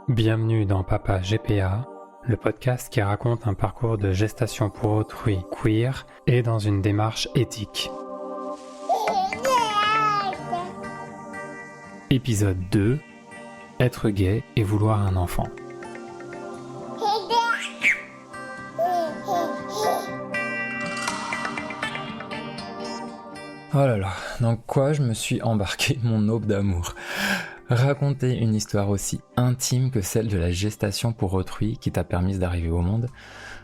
Bienvenue dans Papa GPA, le podcast qui raconte un parcours de gestation pour autrui queer et dans une démarche éthique. Épisode 2, être gay et vouloir un enfant. Oh là là, dans quoi je me suis embarqué mon aube d'amour. Raconter une histoire aussi intime que celle de la gestation pour autrui qui t'a permis d'arriver au monde,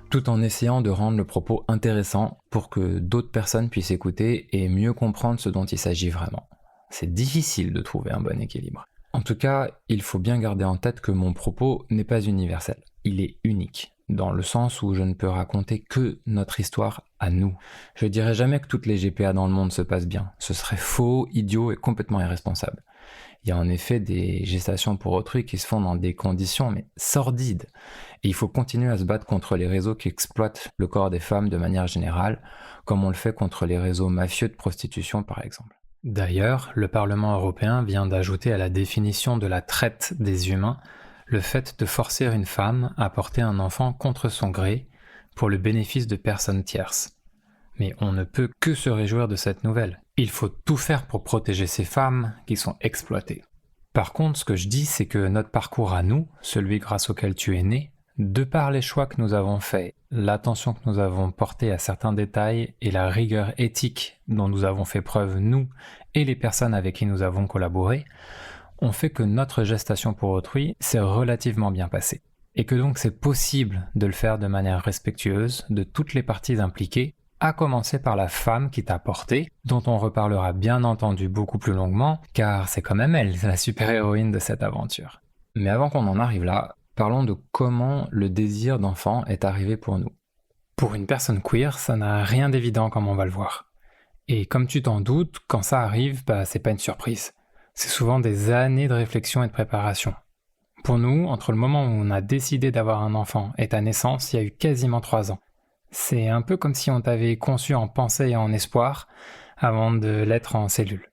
tout en essayant de rendre le propos intéressant pour que d'autres personnes puissent écouter et mieux comprendre ce dont il s'agit vraiment. C'est difficile de trouver un bon équilibre. En tout cas, il faut bien garder en tête que mon propos n'est pas universel. Il est unique, dans le sens où je ne peux raconter que notre histoire à nous. Je dirais jamais que toutes les GPA dans le monde se passent bien. Ce serait faux, idiot et complètement irresponsable. Il y a en effet des gestations pour autrui qui se font dans des conditions mais sordides. Et il faut continuer à se battre contre les réseaux qui exploitent le corps des femmes de manière générale, comme on le fait contre les réseaux mafieux de prostitution par exemple. D'ailleurs, le Parlement européen vient d'ajouter à la définition de la traite des humains le fait de forcer une femme à porter un enfant contre son gré pour le bénéfice de personnes tierces. Mais on ne peut que se réjouir de cette nouvelle. Il faut tout faire pour protéger ces femmes qui sont exploitées. Par contre, ce que je dis, c'est que notre parcours à nous, celui grâce auquel tu es né, de par les choix que nous avons faits, l'attention que nous avons portée à certains détails et la rigueur éthique dont nous avons fait preuve, nous et les personnes avec qui nous avons collaboré, ont fait que notre gestation pour autrui s'est relativement bien passée. Et que donc c'est possible de le faire de manière respectueuse de toutes les parties impliquées, à commencer par la femme qui t'a porté, dont on reparlera bien entendu beaucoup plus longuement, car c'est quand même elle, la super-héroïne de cette aventure. Mais avant qu'on en arrive là, parlons de comment le désir d'enfant est arrivé pour nous. Pour une personne queer, ça n'a rien d'évident comme on va le voir. Et comme tu t'en doutes, quand ça arrive, c'est pas une surprise. C'est souvent des années de réflexion et de préparation. Pour nous, entre le moment où on a décidé d'avoir un enfant et ta naissance, il y a eu quasiment 3 ans. C'est un peu comme si on t'avait conçu en pensée et en espoir avant de l'être en cellule.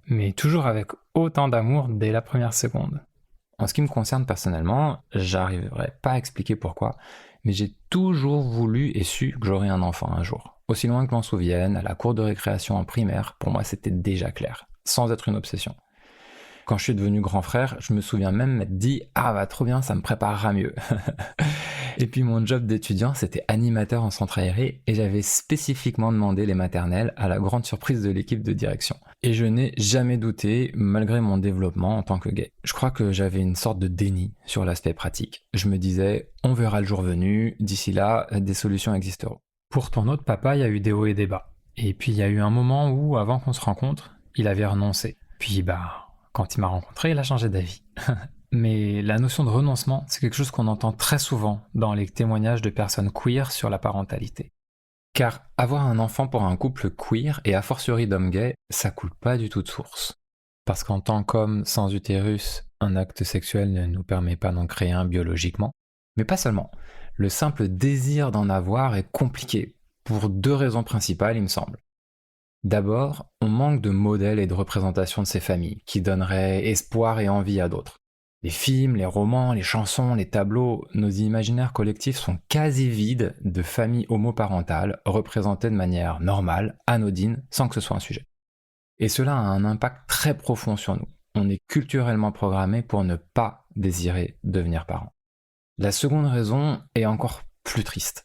Mais toujours avec autant d'amour dès la première seconde. En ce qui me concerne personnellement, j'arriverai pas à expliquer pourquoi, mais j'ai toujours voulu et su que j'aurais un enfant un jour. Aussi loin que l'on se souvienne, à la cour de récréation en primaire, pour moi c'était déjà clair, sans être une obsession. Quand je suis devenu grand frère, je me souviens même m'être dit « Ah trop bien, ça me préparera mieux ». Et puis mon job d'étudiant, c'était animateur en centre aéré et j'avais spécifiquement demandé les maternelles à la grande surprise de l'équipe de direction. Et je n'ai jamais douté, malgré mon développement en tant que gay. Je crois que j'avais une sorte de déni sur l'aspect pratique. Je me disais « On verra le jour venu, d'ici là, des solutions existeront ». Pour ton autre papa, il y a eu des hauts et des bas. Et puis il y a eu un moment où, avant qu'on se rencontre, il avait renoncé. Puis quand il m'a rencontré, il a changé d'avis. Mais la notion de renoncement, c'est quelque chose qu'on entend très souvent dans les témoignages de personnes queer sur la parentalité. Car avoir un enfant pour un couple queer, et a fortiori d'hommes gays, ça coule pas du tout de source. Parce qu'en tant qu'homme sans utérus, un acte sexuel ne nous permet pas d'en créer un biologiquement. Mais pas seulement. Le simple désir d'en avoir est compliqué, pour 2 raisons principales, il me semble. D'abord, on manque de modèles et de représentations de ces familles, qui donneraient espoir et envie à d'autres. Les films, les romans, les chansons, les tableaux, nos imaginaires collectifs sont quasi vides de familles homoparentales représentées de manière normale, anodine, sans que ce soit un sujet. Et cela a un impact très profond sur nous. On est culturellement programmé pour ne pas désirer devenir parent. La seconde raison est encore plus triste.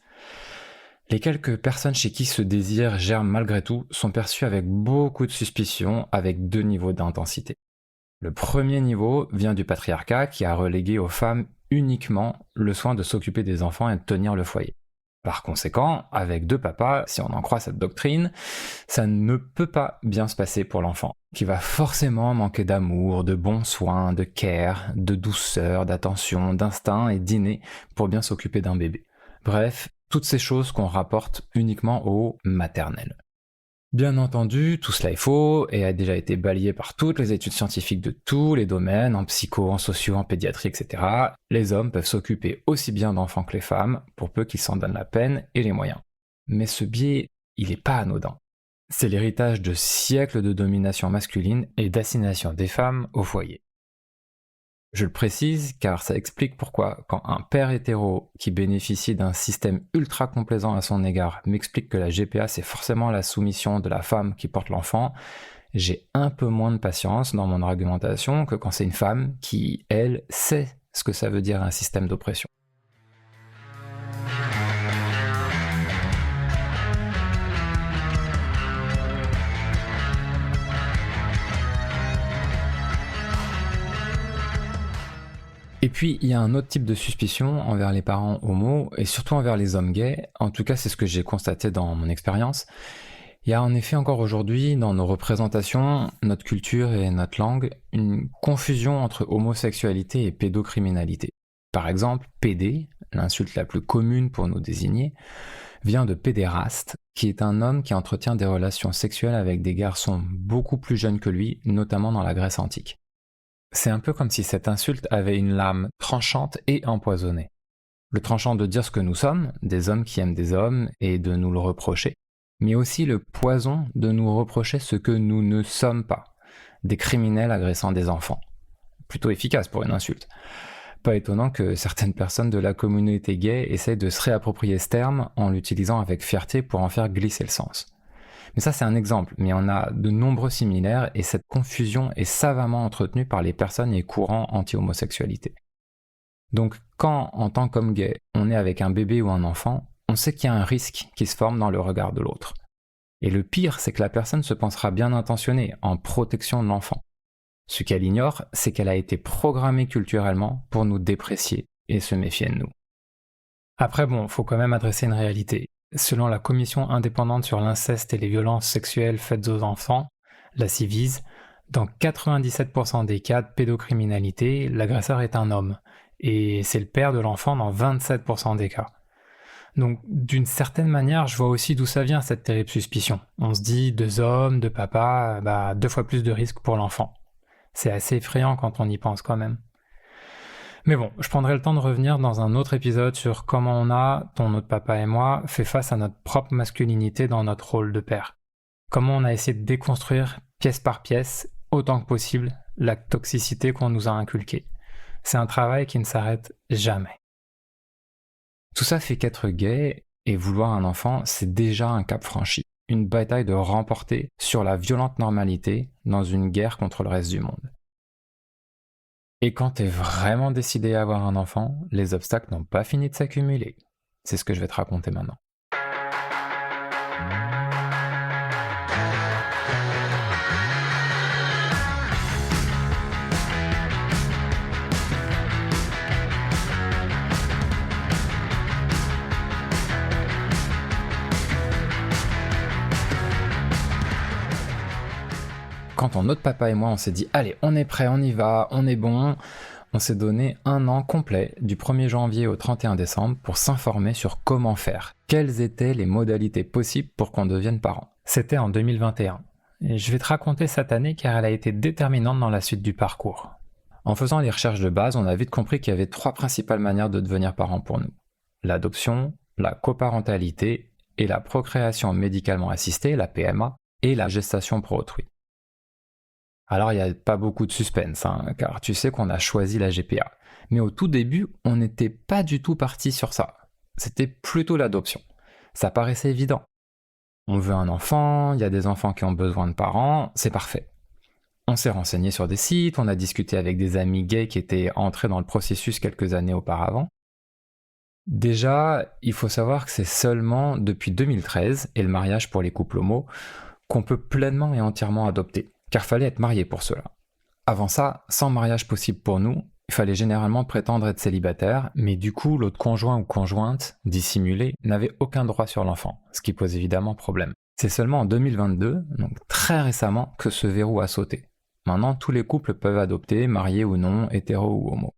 Les quelques personnes chez qui ce désir germe malgré tout sont perçues avec beaucoup de suspicion, avec 2 niveaux d'intensité. Le premier niveau vient du patriarcat qui a relégué aux femmes uniquement le soin de s'occuper des enfants et de tenir le foyer. Par conséquent, avec 2 papas, si on en croit cette doctrine, ça ne peut pas bien se passer pour l'enfant, qui va forcément manquer d'amour, de bons soins, de care, de douceur, d'attention, d'instinct et d'inné pour bien s'occuper d'un bébé. Bref, toutes ces choses qu'on rapporte uniquement au maternel. Bien entendu, tout cela est faux et a déjà été balayé par toutes les études scientifiques de tous les domaines, en psycho, en socio, en pédiatrie, etc. Les hommes peuvent s'occuper aussi bien d'enfants que les femmes, pour peu qu'ils s'en donnent la peine et les moyens. Mais ce biais, il n'est pas anodin. C'est l'héritage de siècles de domination masculine et d'assignation des femmes au foyer. Je le précise car ça explique pourquoi, quand un père hétéro qui bénéficie d'un système ultra complaisant à son égard m'explique que la GPA c'est forcément la soumission de la femme qui porte l'enfant, j'ai un peu moins de patience dans mon argumentation que quand c'est une femme qui, elle, sait ce que ça veut dire un système d'oppression. Et puis, il y a un autre type de suspicion envers les parents homo, et surtout envers les hommes gays, en tout cas c'est ce que j'ai constaté dans mon expérience. Il y a en effet encore aujourd'hui, dans nos représentations, notre culture et notre langue, une confusion entre homosexualité et pédocriminalité. Par exemple, PD, l'insulte la plus commune pour nous désigner, vient de pédéraste, qui est un homme qui entretient des relations sexuelles avec des garçons beaucoup plus jeunes que lui, notamment dans la Grèce antique. C'est un peu comme si cette insulte avait une lame tranchante et empoisonnée. Le tranchant de dire ce que nous sommes, des hommes qui aiment des hommes, et de nous le reprocher, mais aussi le poison de nous reprocher ce que nous ne sommes pas, des criminels agressant des enfants. Plutôt efficace pour une insulte. Pas étonnant que certaines personnes de la communauté gay essayent de se réapproprier ce terme en l'utilisant avec fierté pour en faire glisser le sens. Mais ça c'est un exemple, mais on a de nombreux similaires et cette confusion est savamment entretenue par les personnes et courants anti-homosexualité. Donc quand, en tant qu'homme gay, on est avec un bébé ou un enfant, on sait qu'il y a un risque qui se forme dans le regard de l'autre. Et le pire, c'est que la personne se pensera bien intentionnée, en protection de l'enfant. Ce qu'elle ignore, c'est qu'elle a été programmée culturellement pour nous déprécier et se méfier de nous. Après bon, faut quand même adresser une réalité. Selon la Commission indépendante sur l'inceste et les violences sexuelles faites aux enfants, la CIVIS, dans 97% des cas de pédocriminalité, l'agresseur est un homme, et c'est le père de l'enfant dans 27% des cas. Donc d'une certaine manière, je vois aussi d'où ça vient cette terrible suspicion. On se dit 2 hommes, 2 papas, 2 fois plus de risques pour l'enfant. C'est assez effrayant quand on y pense quand même. Mais bon, je prendrai le temps de revenir dans un autre épisode sur comment on a, ton autre papa et moi, fait face à notre propre masculinité dans notre rôle de père. Comment on a essayé de déconstruire, pièce par pièce, autant que possible, la toxicité qu'on nous a inculquée. C'est un travail qui ne s'arrête jamais. Tout ça fait qu'être gay et vouloir un enfant, c'est déjà un cap franchi. Une bataille de remporter sur la violente normalité dans une guerre contre le reste du monde. Et quand t'es vraiment décidé à avoir un enfant, les obstacles n'ont pas fini de s'accumuler. C'est ce que je vais te raconter maintenant. Quand ton autre papa et moi on s'est dit allez on est prêt, on y va, on est bon, on s'est donné 1 an complet du 1er janvier au 31 décembre pour s'informer sur comment faire, quelles étaient les modalités possibles pour qu'on devienne parent. C'était en 2021. Et je vais te raconter cette année car elle a été déterminante dans la suite du parcours. En faisant les recherches de base, on a vite compris qu'il y avait 3 principales manières de devenir parent pour nous. L'adoption, la coparentalité et la procréation médicalement assistée, la PMA, et la gestation pour autrui. Alors il n'y a pas beaucoup de suspense, car tu sais qu'on a choisi la GPA. Mais au tout début, on n'était pas du tout parti sur ça. C'était plutôt l'adoption. Ça paraissait évident. On veut un enfant, il y a des enfants qui ont besoin de parents, c'est parfait. On s'est renseigné sur des sites, on a discuté avec des amis gays qui étaient entrés dans le processus quelques années auparavant. Déjà, il faut savoir que c'est seulement depuis 2013, et le mariage pour les couples homo, qu'on peut pleinement et entièrement adopter. Car fallait être marié pour cela. Avant ça, sans mariage possible pour nous, il fallait généralement prétendre être célibataire, mais du coup, l'autre conjoint ou conjointe, dissimulé, n'avait aucun droit sur l'enfant, ce qui pose évidemment problème. C'est seulement en 2022, donc très récemment, que ce verrou a sauté. Maintenant, tous les couples peuvent adopter, mariés ou non, hétéro ou homo.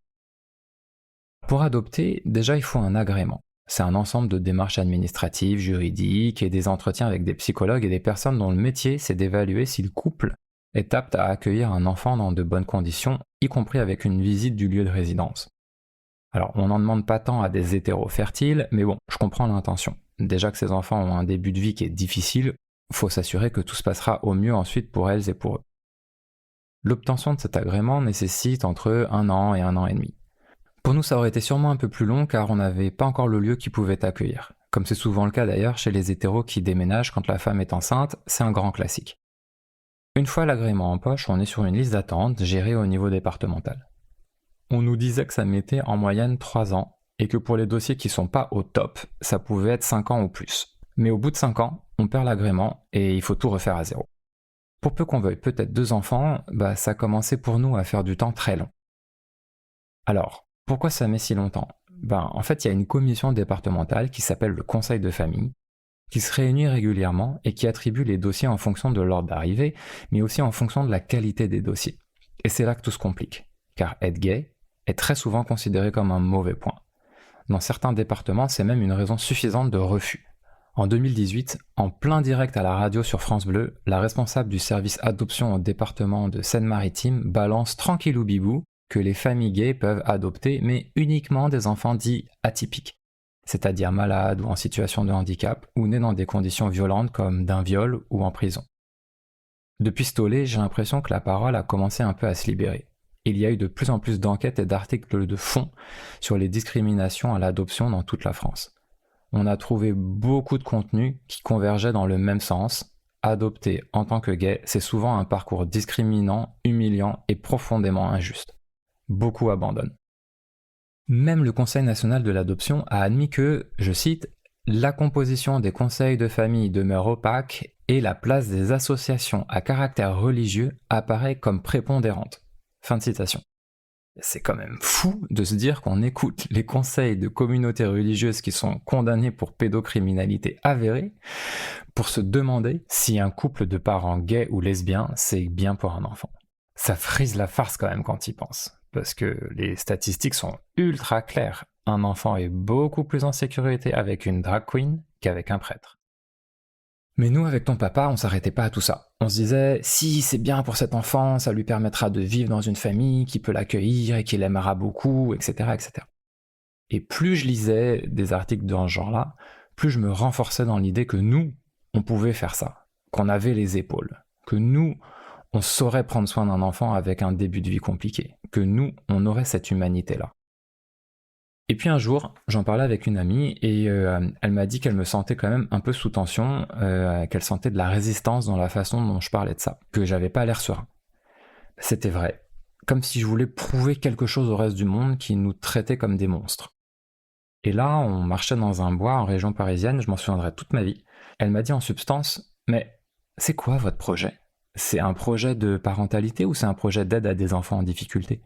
Pour adopter, déjà il faut un agrément. C'est un ensemble de démarches administratives, juridiques et des entretiens avec des psychologues et des personnes dont le métier c'est d'évaluer si le couple est apte à accueillir un enfant dans de bonnes conditions, y compris avec une visite du lieu de résidence. Alors, on n'en demande pas tant à des hétéros fertiles, mais bon, je comprends l'intention. Déjà que ces enfants ont un début de vie qui est difficile, faut s'assurer que tout se passera au mieux ensuite pour elles et pour eux. L'obtention de cet agrément nécessite entre 1 an et 1 an et demi. Pour nous, ça aurait été sûrement un peu plus long car on n'avait pas encore le lieu qui pouvait t'accueillir. Comme c'est souvent le cas d'ailleurs chez les hétéros qui déménagent quand la femme est enceinte, c'est un grand classique. Une fois l'agrément en poche, on est sur une liste d'attente gérée au niveau départemental. On nous disait que ça mettait en moyenne 3 ans et que pour les dossiers qui sont pas au top, ça pouvait être 5 ans ou plus. Mais au bout de 5 ans, on perd l'agrément et il faut tout refaire à zéro. Pour peu qu'on veuille peut-être 2 enfants, ça commençait pour nous à faire du temps très long. Alors, pourquoi ça met si longtemps ? En fait, il y a une commission départementale qui s'appelle le conseil de famille, qui se réunit régulièrement et qui attribue les dossiers en fonction de l'ordre d'arrivée, mais aussi en fonction de la qualité des dossiers. Et c'est là que tout se complique, car être gay est très souvent considéré comme un mauvais point. Dans certains départements, c'est même une raison suffisante de refus. En 2018, en plein direct à la radio sur France Bleu, la responsable du service adoption au département de Seine-Maritime balance tranquillou bibou que les familles gays peuvent adopter, mais uniquement des enfants dits atypiques, c'est-à-dire malades ou en situation de handicap, ou nés dans des conditions violentes comme d'un viol ou en prison. Depuis ce tollé, j'ai l'impression que la parole a commencé un peu à se libérer. Il y a eu de plus en plus d'enquêtes et d'articles de fond sur les discriminations à l'adoption dans toute la France. On a trouvé beaucoup de contenus qui convergeaient dans le même sens. Adopter en tant que gay, c'est souvent un parcours discriminant, humiliant et profondément injuste. Beaucoup abandonnent. Même le Conseil national de l'adoption a admis que, je cite, « la composition des conseils de famille demeure opaque et la place des associations à caractère religieux apparaît comme prépondérante. » Fin de citation. C'est quand même fou de se dire qu'on écoute les conseils de communautés religieuses qui sont condamnées pour pédocriminalité avérée pour se demander si un couple de parents gays ou lesbiens c'est bien pour un enfant. Ça frise la farce quand même quand y pense, parce que les statistiques sont ultra claires. Un enfant est beaucoup plus en sécurité avec une drag queen qu'avec un prêtre. Mais nous, avec ton papa, on s'arrêtait pas à tout ça. On se disait, si c'est bien pour cet enfant, ça lui permettra de vivre dans une famille qui peut l'accueillir et qui l'aimera beaucoup, etc., etc. Et plus je lisais des articles dans ce genre-là, plus je me renforçais dans l'idée que nous, on pouvait faire ça, qu'on avait les épaules, que nous, on saurait prendre soin d'un enfant avec un début de vie compliqué, que nous, on aurait cette humanité-là. Et puis un jour, j'en parlais avec une amie et elle m'a dit qu'elle me sentait quand même un peu sous tension, qu'elle sentait de la résistance dans la façon dont je parlais de ça, que j'avais pas l'air serein. C'était vrai, comme si je voulais prouver quelque chose au reste du monde qui nous traitait comme des monstres. Et là, on marchait dans un bois en région parisienne, je m'en souviendrai toute ma vie. Elle m'a dit en substance, mais c'est quoi votre projet ? C'est un projet de parentalité ou c'est un projet d'aide à des enfants en difficulté ?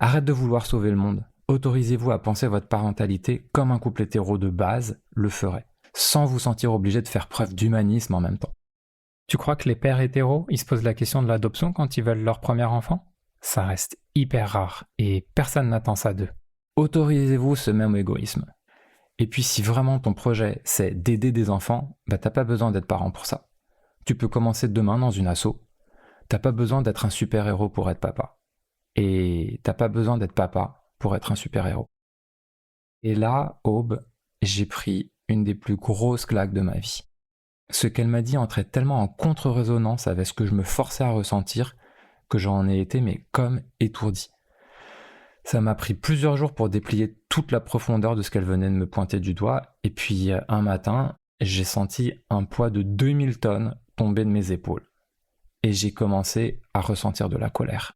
Arrête de vouloir sauver le monde. Autorisez-vous à penser votre parentalité comme un couple hétéro de base le ferait, sans vous sentir obligé de faire preuve d'humanisme en même temps. Tu crois que les pères hétéros, ils se posent la question de l'adoption quand ils veulent leur premier enfant ? Ça reste hyper rare et personne n'attend ça d'eux. Autorisez-vous ce même égoïsme. Et puis si vraiment ton projet c'est d'aider des enfants, t'as pas besoin d'être parent pour ça. Tu peux commencer demain dans une asso. T'as pas besoin d'être un super-héros pour être papa. Et t'as pas besoin d'être papa pour être un super-héros. Et là, Aube, j'ai pris une des plus grosses claques de ma vie. Ce qu'elle m'a dit entrait tellement en contre-résonance avec ce que je me forçais à ressentir que j'en ai été comme étourdi. Ça m'a pris plusieurs jours pour déplier toute la profondeur de ce qu'elle venait de me pointer du doigt, et puis un matin, j'ai senti un poids de 2000 tonnes tomber de mes épaules. Et j'ai commencé à ressentir de la colère.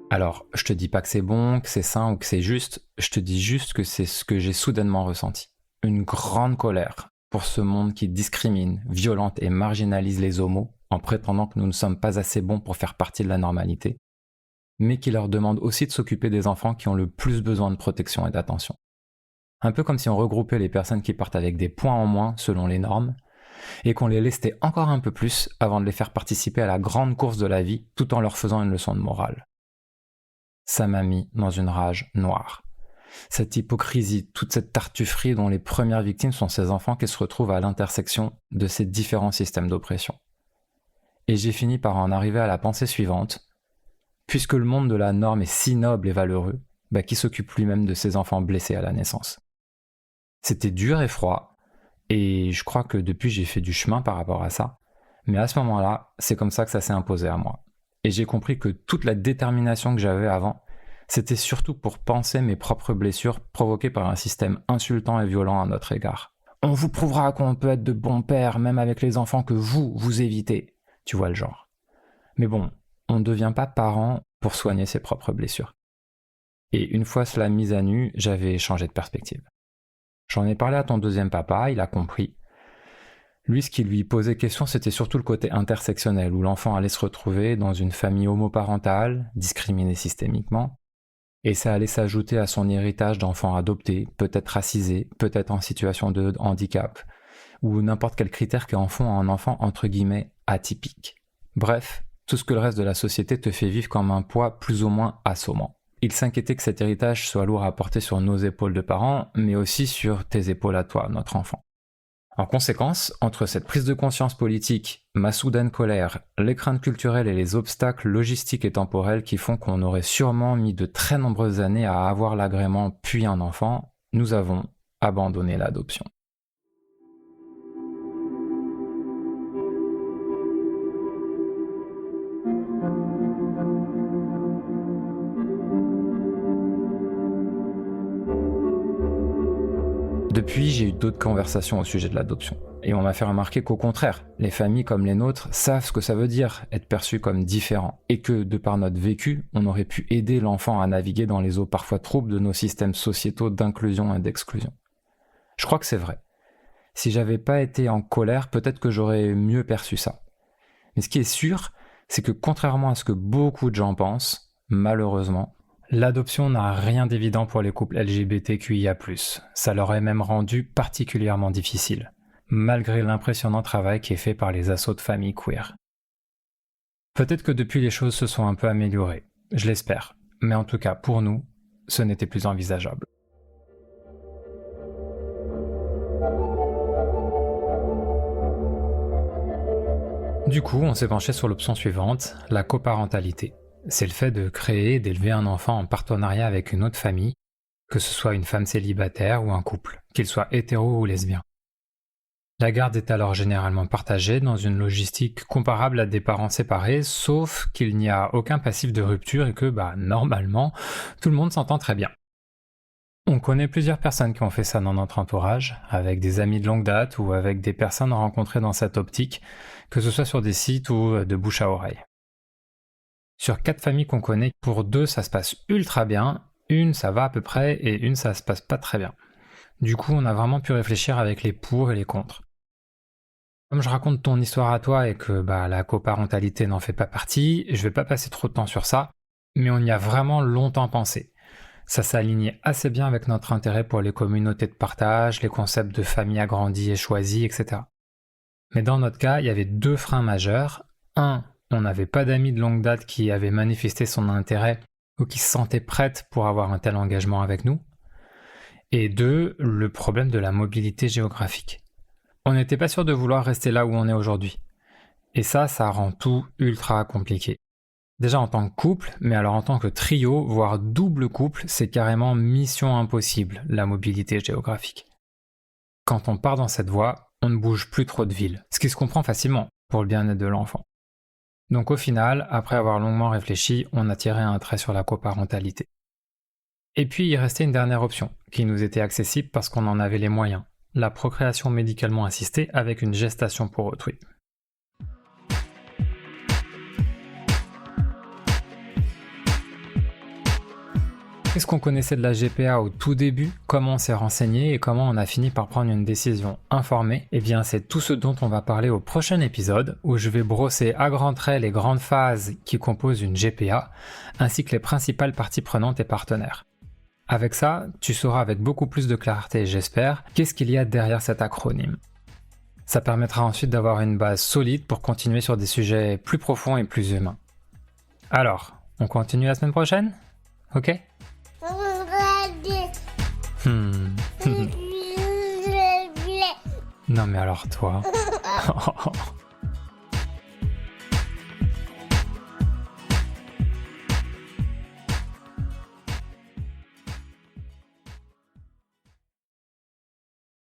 Alors, je te dis pas que c'est bon, que c'est sain ou que c'est juste, je te dis juste que c'est ce que j'ai soudainement ressenti. Une grande colère pour ce monde qui discrimine, violente et marginalise les homos en prétendant que nous ne sommes pas assez bons pour faire partie de la normalité, mais qui leur demande aussi de s'occuper des enfants qui ont le plus besoin de protection et d'attention. Un peu comme si on regroupait les personnes qui partent avec des points en moins selon les normes, et qu'on les lestait encore un peu plus avant de les faire participer à la grande course de la vie tout en leur faisant une leçon de morale. Ça m'a mis dans une rage noire. Cette hypocrisie, toute cette tartufferie dont les premières victimes sont ces enfants qui se retrouvent à l'intersection de ces différents systèmes d'oppression. Et j'ai fini par en arriver à la pensée suivante. Puisque le monde de la norme est si noble et valeureux, qui s'occupe lui-même de ses enfants blessés à la naissance. C'était dur et froid, et je crois que depuis j'ai fait du chemin par rapport à ça, mais à ce moment-là, c'est comme ça que ça s'est imposé à moi. Et j'ai compris que toute la détermination que j'avais avant, c'était surtout pour panser mes propres blessures provoquées par un système insultant et violent à notre égard. On vous prouvera qu'on peut être de bons pères, même avec les enfants que vous évitez. Tu vois le genre. Mais bon, on ne devient pas parent pour soigner ses propres blessures. Et une fois cela mis à nu, j'avais changé de perspective. J'en ai parlé à ton deuxième papa, il a compris. Lui, ce qui lui posait question, c'était surtout le côté intersectionnel, où l'enfant allait se retrouver dans une famille homoparentale, discriminée systémiquement, et ça allait s'ajouter à son héritage d'enfants adoptés, peut-être racisés, peut-être en situation de handicap, ou n'importe quel critère qui en font un enfant entre guillemets atypique. Bref, tout ce que le reste de la société te fait vivre comme un poids plus ou moins assommant. Il s'inquiétait que cet héritage soit lourd à porter sur nos épaules de parents, mais aussi sur tes épaules à toi, notre enfant. En conséquence, entre cette prise de conscience politique, ma soudaine colère, les craintes culturelles et les obstacles logistiques et temporels qui font qu'on aurait sûrement mis de très nombreuses années à avoir l'agrément puis un enfant, nous avons abandonné l'adoption. Depuis, j'ai eu d'autres conversations au sujet de l'adoption. Et on m'a fait remarquer qu'au contraire, les familles comme les nôtres savent ce que ça veut dire être perçu comme différent, et que, de par notre vécu, on aurait pu aider l'enfant à naviguer dans les eaux parfois troubles de nos systèmes sociétaux d'inclusion et d'exclusion. Je crois que c'est vrai. Si j'avais pas été en colère, peut-être que j'aurais mieux perçu ça. Mais ce qui est sûr, c'est que contrairement à ce que beaucoup de gens pensent, malheureusement, l'adoption n'a rien d'évident pour les couples LGBTQIA+. Ça leur est même rendu particulièrement difficile, malgré l'impressionnant travail qui est fait par les assos de familles queer. Peut-être que depuis les choses se sont un peu améliorées, je l'espère, mais en tout cas pour nous, ce n'était plus envisageable. Du coup, on s'est penché sur l'option suivante, la coparentalité. C'est le fait de créer et d'élever un enfant en partenariat avec une autre famille, que ce soit une femme célibataire ou un couple, qu'il soit hétéro ou lesbien. La garde est alors généralement partagée dans une logistique comparable à des parents séparés, sauf qu'il n'y a aucun passif de rupture et que, normalement, tout le monde s'entend très bien. On connaît plusieurs personnes qui ont fait ça dans notre entourage, avec des amis de longue date ou avec des personnes rencontrées dans cette optique, que ce soit sur des sites ou de bouche à oreille. Sur 4 familles qu'on connaît, pour 2 ça se passe ultra bien, une ça va à peu près et une ça se passe pas très bien. Du coup on a vraiment pu réfléchir avec les pour et les contre. Comme je raconte ton histoire à toi et que la coparentalité n'en fait pas partie, je vais pas passer trop de temps sur ça, mais on y a vraiment longtemps pensé. Ça s'alignait assez bien avec notre intérêt pour les communautés de partage, les concepts de famille agrandie et choisie, etc. Mais dans notre cas, il y avait 2 freins majeurs. Un, on n'avait pas d'amis de longue date qui avaient manifesté son intérêt ou qui se sentaient prêtes pour avoir un tel engagement avec nous. Et 2, le problème de la mobilité géographique. On n'était pas sûr de vouloir rester là où on est aujourd'hui. Et ça rend tout ultra compliqué. Déjà en tant que couple, mais alors en tant que trio, voire double couple, c'est carrément mission impossible, la mobilité géographique. Quand on part dans cette voie, on ne bouge plus trop de villes, ce qui se comprend facilement pour le bien-être de l'enfant. Donc au final, après avoir longuement réfléchi, on a tiré un trait sur la coparentalité. Et puis il restait une dernière option, qui nous était accessible parce qu'on en avait les moyens, la procréation médicalement assistée avec une gestation pour autrui. Qu'est-ce qu'on connaissait de la GPA au tout début, comment on s'est renseigné et comment on a fini par prendre une décision informée? Eh bien c'est tout ce dont on va parler au prochain épisode, où je vais brosser à grands traits les grandes phases qui composent une GPA, ainsi que les principales parties prenantes et partenaires. Avec ça, tu sauras avec beaucoup plus de clarté, j'espère, qu'est-ce qu'il y a derrière cet acronyme. Ça permettra ensuite d'avoir une base solide pour continuer sur des sujets plus profonds et plus humains. Alors, on continue la semaine prochaine? Ok? Non mais alors toi...